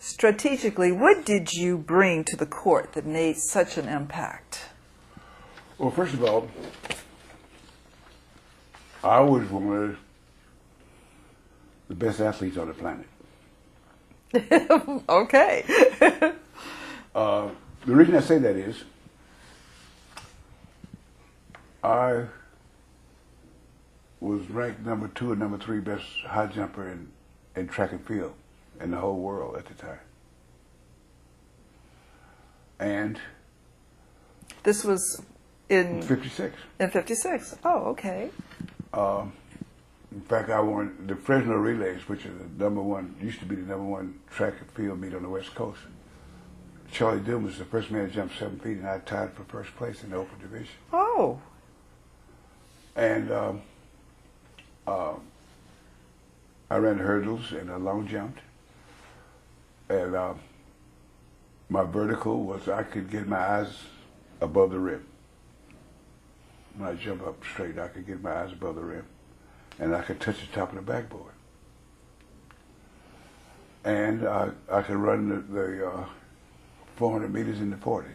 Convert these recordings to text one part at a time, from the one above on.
strategically, what did you bring to the court that made such an impact? Well, first of all, I was one of the best athletes on the planet. Okay. The reason I say that is I was ranked number 2 and number 3 best high jumper in track and field in the whole world at the time. And This was in 56. in 56. Oh, okay. In fact, I won the Fresno Relays, which is the number one, used to be the number 1 track and field meet on the West Coast. Charlie Doom was the first man to jump 7 feet, and I tied for first place in the open division. Oh. And I ran hurdles and I long jumped. And my vertical was I could get my eyes above the rim. When I jump up straight, I could get my eyes above the rim. And I could touch the top of the backboard. And I could run the 400 meters in the 40s.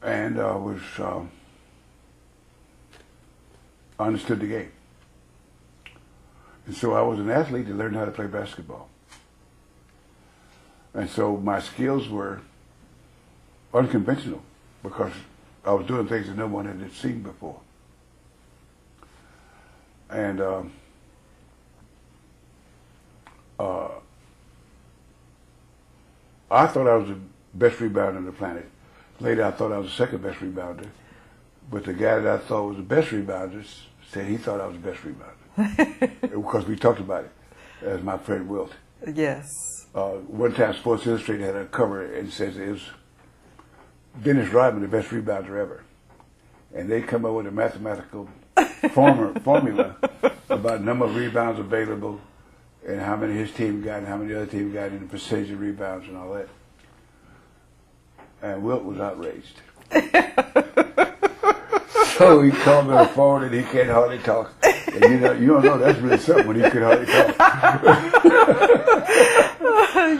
And I was understood the game. And so I was an athlete that learned how to play basketball. And so my skills were unconventional because I was doing things that no one had seen before. And I thought I was the best rebounder on the planet. Later, I thought I was the second best rebounder. But the guy that I thought was the best rebounder said he thought I was the best rebounder. Because we talked about it, as my friend Wilt. Yes. One time, Sports Illustrated had a cover and says it was Dennis Rodman, the best rebounder ever. And they come up with a mathematical formula about the number of rebounds available and how many his team got and how many other teams got and the percentage of rebounds and all that. And Wilt was outraged. So he called me on the phone and he can't hardly talk. And you don't know that's really something when he could hardly talk.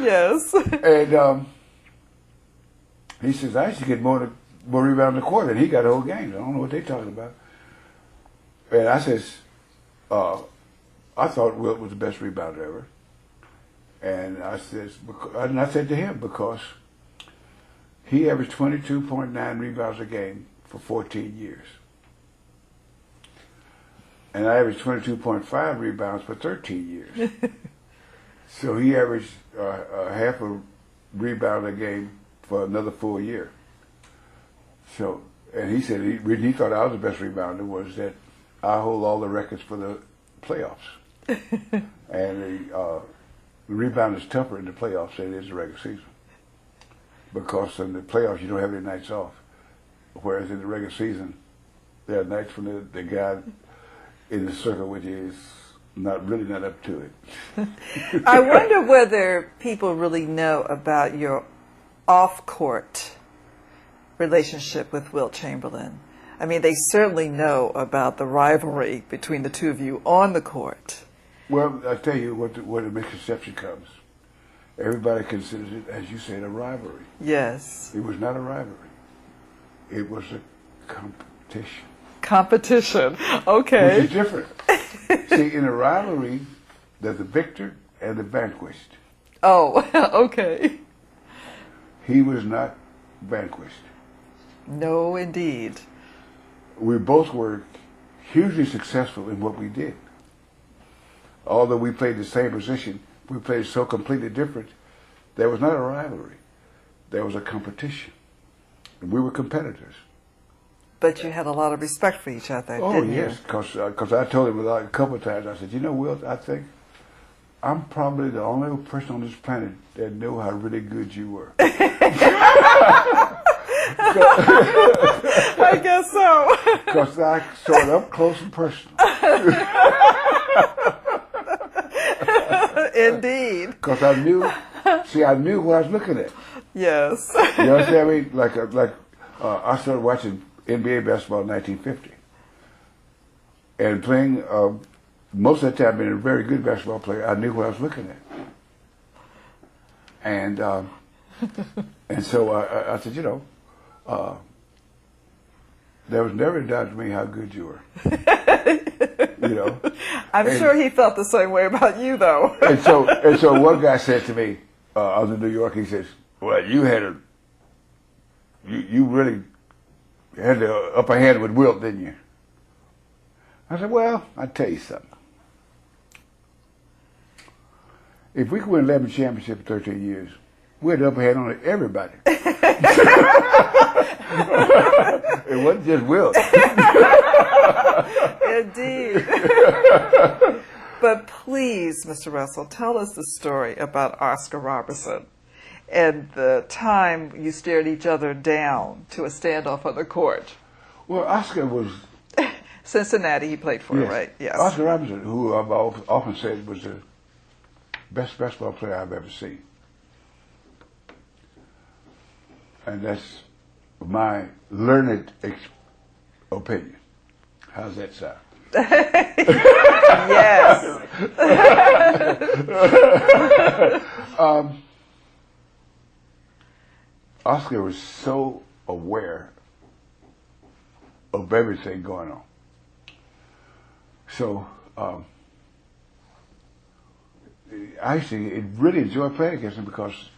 Yes. And he says, I used to get more rebounds a quarter, and he got a whole game. I don't know what they're talking about. And I says, I thought Wilt was the best rebounder ever. And I said to him, because he averaged 22.9 rebounds a game for 14 years. And I averaged 22.5 rebounds for 13 years. So he averaged half a rebound a game for another full year. So, and he said the reason he thought I was the best rebounder was that I hold all the records for the playoffs. And the rebound is tougher in the playoffs than it is the regular season. Because in the playoffs you don't have any nights off. Whereas in the regular season, there are nights when the guy in the circle with you is not up to it. I wonder whether people really know about your off-court relationship with Wilt Chamberlain. I mean, they certainly know about the rivalry between the two of you on the court. Well, I tell you where the misconception comes. Everybody considers it, as you said, a rivalry. Yes. It was not a rivalry. It was a competition. Competition. Okay. Which is different. See, in a rivalry, there's the victor and the vanquished. Oh, okay. He was not vanquished. No, indeed. We both were hugely successful in what we did. Although we played the same position, we played so completely different. There was not a rivalry. There was a competition. And we were competitors. But you had a lot of respect for each other, Oh, didn't yes, because I told him a couple of times, I said, you know, Wilt, I think I'm probably the only person on this planet that knew how really good you were. I guess so. Because I saw it up close and personal. Indeed. Because I knew what I was looking at. Yes. You understand me? I started watching NBA basketball in 1950. And playing most of the time, being a very good basketball player, I knew what I was looking at. And so I said, there was never a doubt to me how good you were. I'm sure he felt the same way about you, though. and so one guy said to me, I was in New York. He says, "Well, you really had the upper hand with Wilt, didn't you?" I said, "Well, I'll tell you something. If we could win 11 championships in 13 years, we had the upper hand on everybody. It wasn't just Wilt." Indeed. But please, Mr. Russell, tell us the story about Oscar Robertson and the time you stared each other down to a standoff on the court. Well, Oscar was... Cincinnati he played for, yes, right? Yes. Oscar Robertson, who I've often said was the best basketball player I've ever seen. And that's my learned opinion. How's that sound? Yes. Oscar was so aware of everything going on. So I actually really enjoyed playing against him because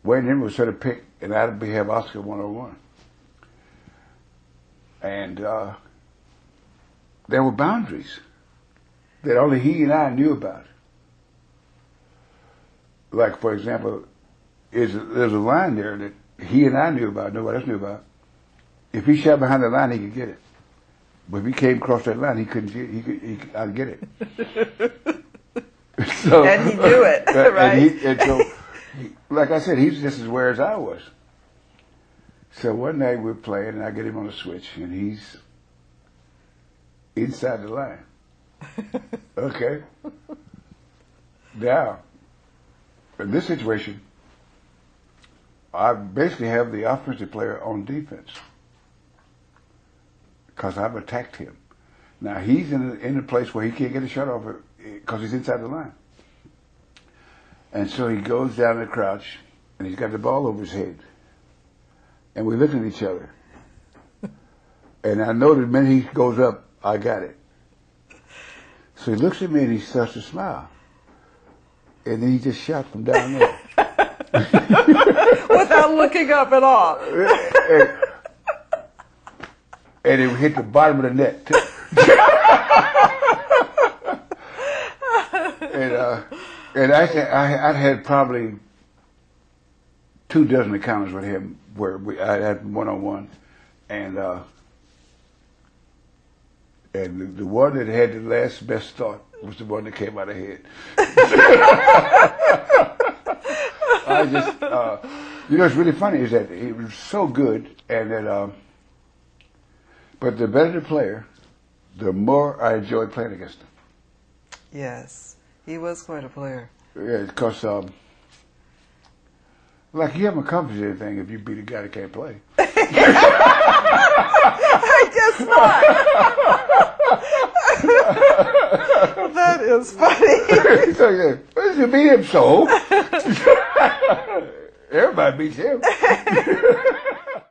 Wayne Henry would set a pick and I'd have Oscar 1-on-1. And there were boundaries that only he and I knew about. Like, for example, there's a line there that he and I knew about, nobody else knew about. If he shot behind the line, he could get it. But if he came across that line, he couldn't get it. I'd get it. So, and he knew it, right? And so, like I said, he was just as aware as I was. So one night we're playing, and I get him on the switch, and he's inside the line. Okay. Now, in this situation, I basically have the offensive player on defense because I've attacked him. Now, he's in a place where he can't get a shot off because he's inside the line. And so he goes down in a crouch, and he's got the ball over his head. And we look at each other. And I know the minute he goes up, I got it. So he looks at me and he starts to smile. And then he just shot from down there. Without looking up at all. And it hit the bottom of the net, too. And I had probably 24 encounters with him where I had 1-on-1, and the one that had the last best thought was the one that came out of head. I just, what's really funny is that he was so good, and that, but the better the player, the more I enjoyed playing against him. Yes, he was quite a player. Yeah, because, like, you haven't accomplished anything if you beat a guy that can't play. I guess not. That is funny. So, yeah, well, you beat him, so. Everybody beats him.